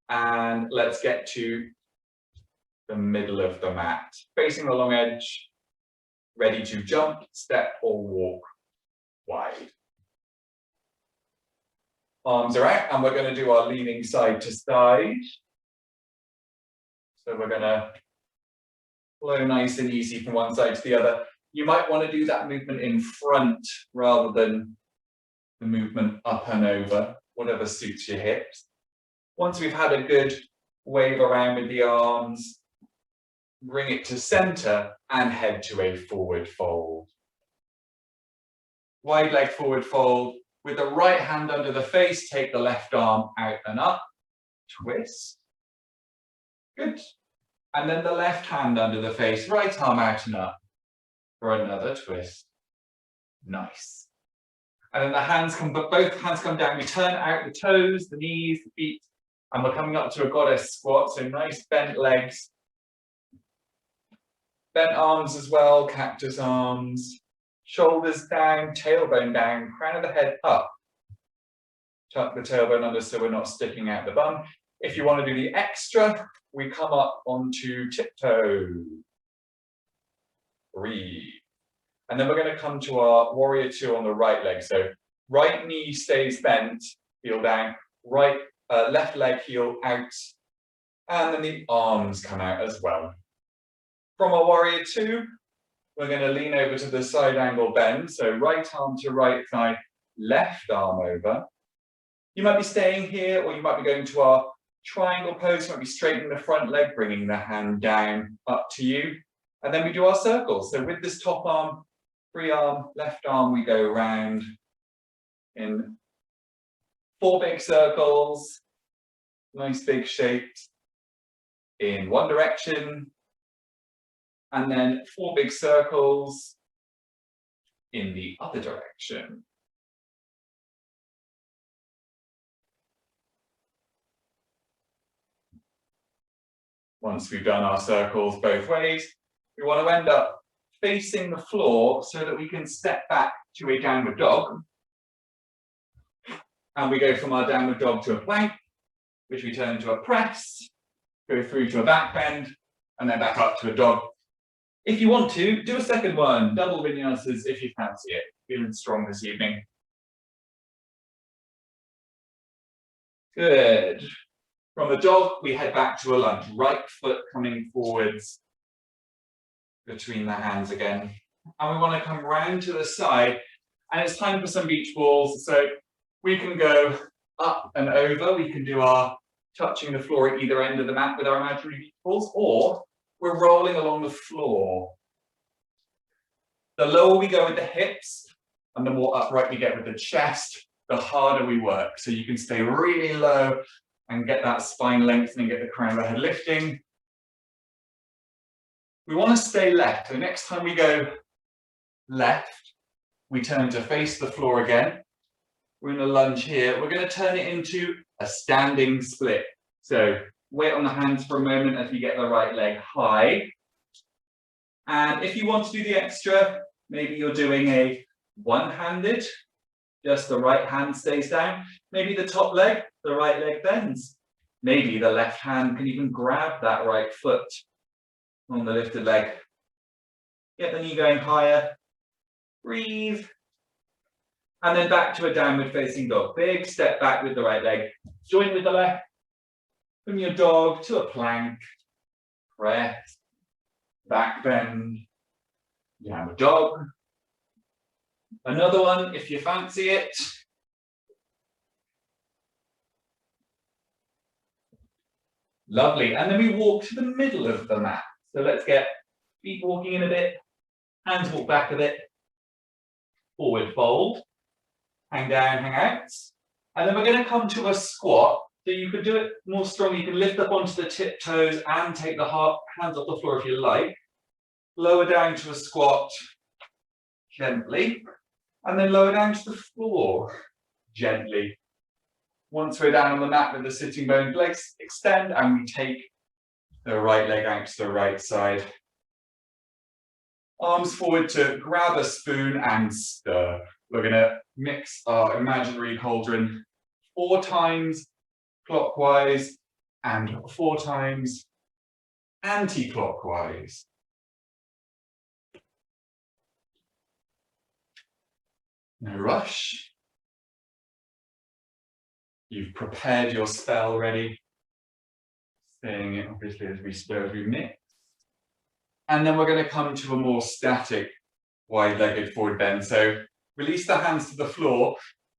And let's get to the middle of the mat, facing the long edge, ready to jump, step, or walk wide. Arms are out, and we're going to do our leaning side to side. So we're going to flow nice and easy from one side to the other. You might want to do that movement in front rather than the movement up and over, whatever suits your hips. Once we've had a good wave around with the arms, bring it to center and head to a forward fold. Wide leg forward fold. With the right hand under the face, take the left arm out and up, twist. Good. And then the left hand under the face, right arm out and up for another twist. Nice. And then the hands come, but both hands come down. We turn out the toes, the knees, the feet, and we're coming up to a goddess squat. So nice bent legs, bent arms as well, cactus arms. Shoulders down, tailbone down, crown of the head up. Tuck the tailbone under so we're not sticking out the bum. If you want to do the extra, we come up onto tiptoe. Breathe. And then we're going to come to our warrior two on the right leg. So right knee stays bent, heel down, right, left leg heel out, and then the arms come out as well. From our warrior two, we're going to lean over to the side angle bend. So right arm to right thigh, left arm over. You might be staying here, or you might be going to our triangle pose. You might be straightening the front leg, bringing the hand down, up to you. And then we do our circles. So with this top arm, free arm, left arm, we go around in 4 big circles. Nice big shapes in one direction. And then 4 big circles in the other direction. Once we've done our circles both ways, we want to end up facing the floor so that we can step back to a downward dog. And we go from our downward dog to a plank, which we turn into a press, go through to a back bend, and then back up to a dog. If you want to, do a second one, double vinyasas if you fancy it. Feeling strong this evening. Good. From the dog, we head back to a lunge. Right foot coming forwards between the hands again. And we want to come round to the side. And it's time for some beach balls. So we can go up and over. We can do our touching the floor at either end of the mat with our imaginary beach balls, or we're rolling along the floor. The lower we go with the hips and the more upright we get with the chest, the harder we work. So you can stay really low and get that spine lengthening, get the crown of the head lifting. We want to stay left. So next time we go left, we turn to face the floor again. We're going to lunge here. We're going to turn it into a standing split. So weight on the hands for a moment as we get the right leg high. And if you want to do the extra, maybe you're doing a one-handed, just the right hand stays down. Maybe the top leg, the right leg bends. Maybe the left hand can even grab that right foot on the lifted leg. Get the knee going higher. Breathe. And then back to a downward facing dog. Big step back with the right leg. Join with the left. From your dog to a plank, press, back bend, downward dog. Another one if you fancy it. Lovely. And then we walk to the middle of the mat. So let's get feet walking in a bit, hands walk back a bit, forward fold, hang down, hang out. And then we're going to come to a squat. So you could do it more strongly. You can lift up onto the tiptoes and take the hands off the floor if you like. Lower down to a squat gently. And then lower down to the floor gently. Once we're down on the mat with the sitting bone, legs extend and we take the right leg out to the right side. Arms forward to grab a spoon and stir. We're going to mix our imaginary cauldron 4 times clockwise and 4 times anti-clockwise. No rush. You've prepared your spell ready. Saying it obviously as we mix. And then we're going to come to a more static wide-legged forward bend. So release the hands to the floor.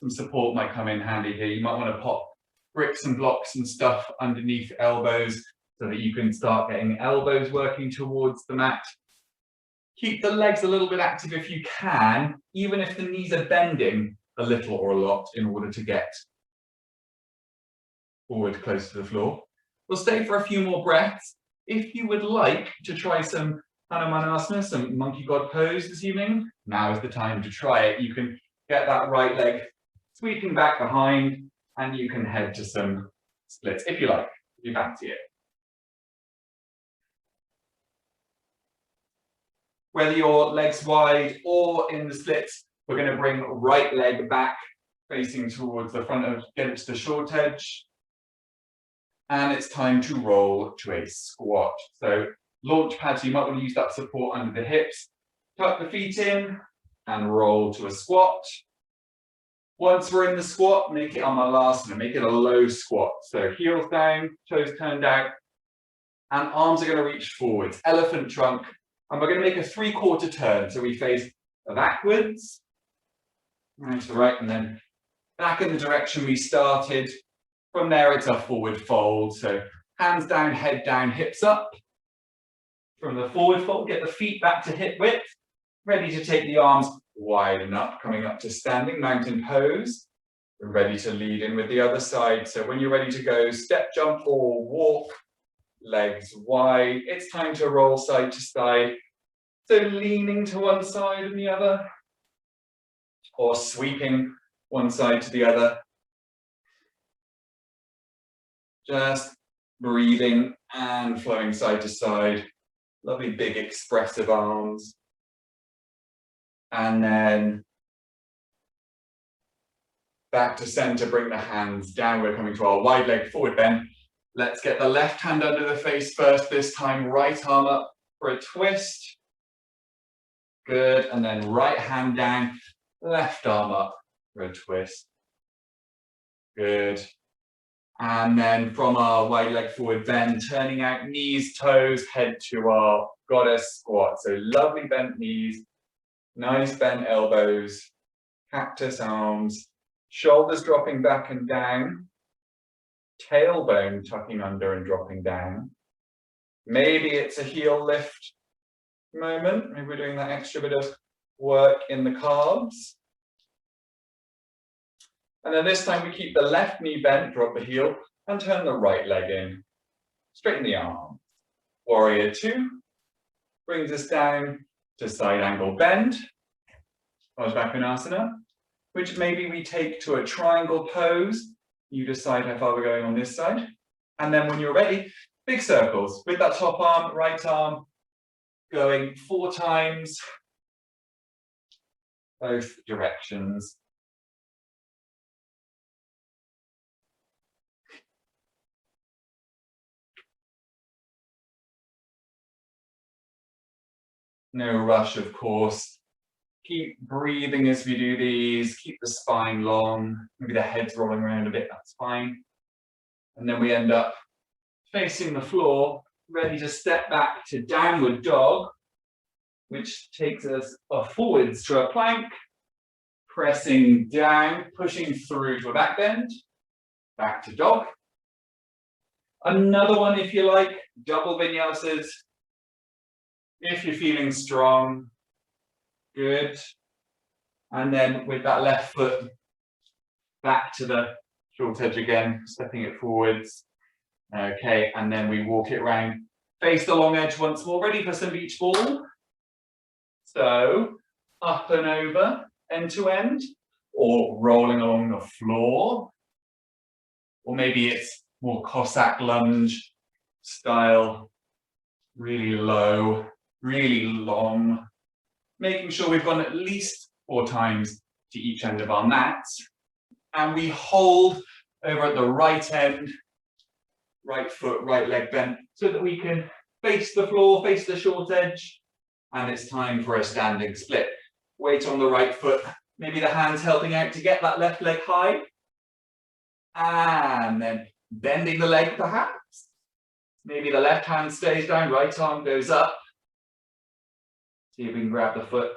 Some support might come in handy here. You might want to pop bricks and blocks and stuff underneath elbows so that you can start getting elbows working towards the mat. Keep the legs a little bit active if you can, even if the knees are bending a little or a lot in order to get forward close to the floor. We'll stay for a few more breaths. If you would like to try some Malasana, some monkey god pose this evening, now is the time to try it. You can get that right leg sweeping back behind and you can head to some splits if you like, if you fancy it. Whether your legs wide or in the splits, we're going to bring right leg back facing towards the front of, get it to the short edge. And it's time to roll to a squat. So launch pad, so you might want to use that support under the hips. Tuck the feet in and roll to a squat. Once we're in the squat, make it a Malasana, make it a low squat. So heels down, toes turned out, and arms are going to reach forwards, elephant trunk. And we're going to make a 3/4 turn. So we face backwards, right to right, and then back in the direction we started. From there, it's a forward fold. So hands down, head down, hips up. From the forward fold, get the feet back to hip width. Ready to take the arms widen up, coming up to standing mountain pose. We're ready to lead in with the other side. So when you're ready to go, step, jump, or walk, legs wide. It's time to roll side to side. So leaning to one side and the other, or sweeping one side to the other. Just breathing and flowing side to side. Lovely big expressive arms. And then back to center, bring the hands down. We're coming to our wide leg forward bend. Let's get the left hand under the face first, this time right arm up for a twist. Good, and then right hand down, left arm up for a twist. Good. And then from our wide leg forward bend, turning out knees, toes, head to our goddess squat. So lovely bent knees, nice bent elbows, cactus arms, shoulders dropping back and down, tailbone tucking under and dropping down. Maybe it's a heel lift moment. Maybe we're doing that extra bit of work in the calves. And then this time we keep the left knee bent, drop the heel, and turn the right leg in. Straighten the arm. Warrior 2 brings us down to side angle bend. Asana, which maybe we take to a triangle pose. You decide how far we're going on this side. And then when you're ready, big circles with that top arm, right arm, going 4 times, both directions. No rush, of course. Keep breathing as we do these. Keep the spine long. Maybe the head's rolling around a bit, that's fine. And then we end up facing the floor, ready to step back to downward dog, which takes us forwards to a plank, pressing down, pushing through to a back bend, back to dog. Another one, if you like, double vinyasas. If you're feeling strong, good. And then with that left foot back to the short edge again, stepping it forwards. Okay, and then we walk it around, face the long edge once more, ready for some beach ball. So up and over, end to end, or rolling along the floor. Or maybe it's more Cossack lunge style, really low, really long, making sure we've gone at least 4 times to each end of our mats. And we hold over at the right end, right foot, right leg bent, so that we can face the floor, face the short edge. And it's time for a standing split. Weight on the right foot, maybe the hands helping out to get that left leg high. And then bending the leg perhaps. Maybe the left hand stays down, right arm goes up. See if we can grab the foot.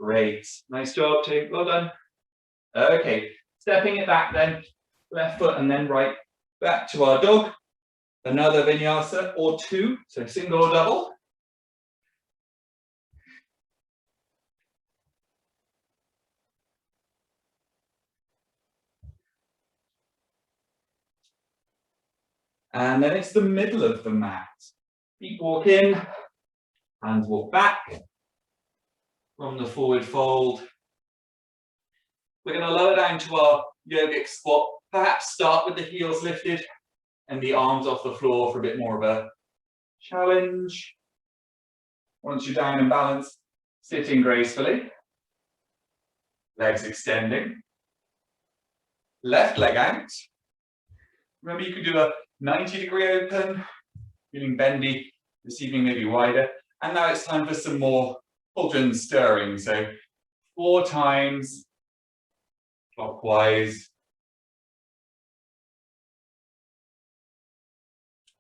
Great, nice job too, well done. Okay, stepping it back then, left foot and then right, back to our dog. Another vinyasa or two, so single or double. And then it's the middle of the mat. Feet walk in, hands walk back from the forward fold. We're going to lower down to our yogic squat. Perhaps start with the heels lifted and the arms off the floor for a bit more of a challenge. Once you're down and balanced, sitting gracefully. Legs extending. Left leg out. Remember, you could do a 90-degree open, feeling bendy, this evening maybe wider. And now it's time for some more cauldron stirring. So 4 times clockwise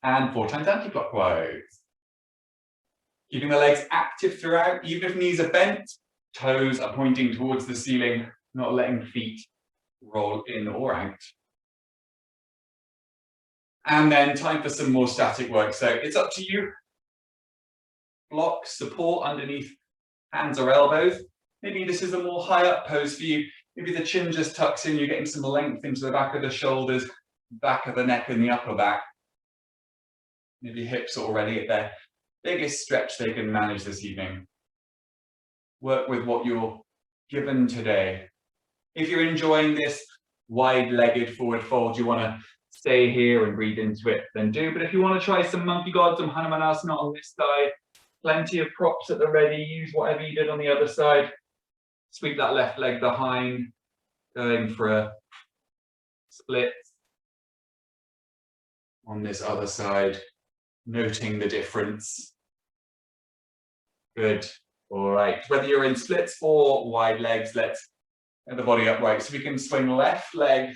and 4 times anti-clockwise. Keeping the legs active throughout, even if knees are bent, toes are pointing towards the ceiling, not letting feet roll in or out. And then time for some more static work. So it's up to you. Block, support underneath hands or elbows. Maybe this is a more high up pose for you. Maybe the chin just tucks in, you're getting some length into the back of the shoulders, back of the neck and the upper back. Maybe hips are already at their biggest stretch they can manage this evening. Work with what you're given today. If you're enjoying this wide-legged forward fold, you want to stay here and breathe into it, then do. But if you want to try some monkey god, some Malasana on this side, plenty of props at the ready, use whatever you did on the other side. Sweep that left leg behind, going for a split on this other side, noting the difference. Good. All right. Whether you're in splits or wide legs, let's get the body upright. So we can swing left leg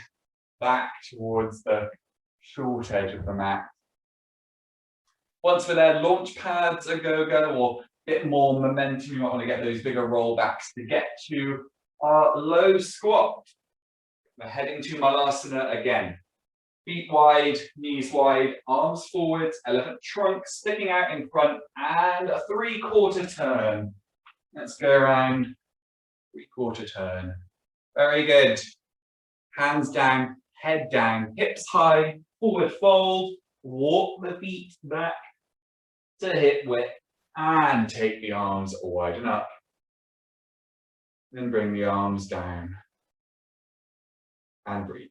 back towards the short edge of the mat. Once we're there, launch pads, a go-go, or a bit more momentum. You might want to get those bigger rollbacks to get to our low squat. We're heading to Malasana again. Feet wide, knees wide, arms forwards, elephant trunk sticking out in front, and a 3/4 turn. Let's go around, 3/4 turn. Very good. Hands down, head down, hips high, forward fold, walk the feet back to hip width, and take the arms widen up. Then bring the arms down, and breathe.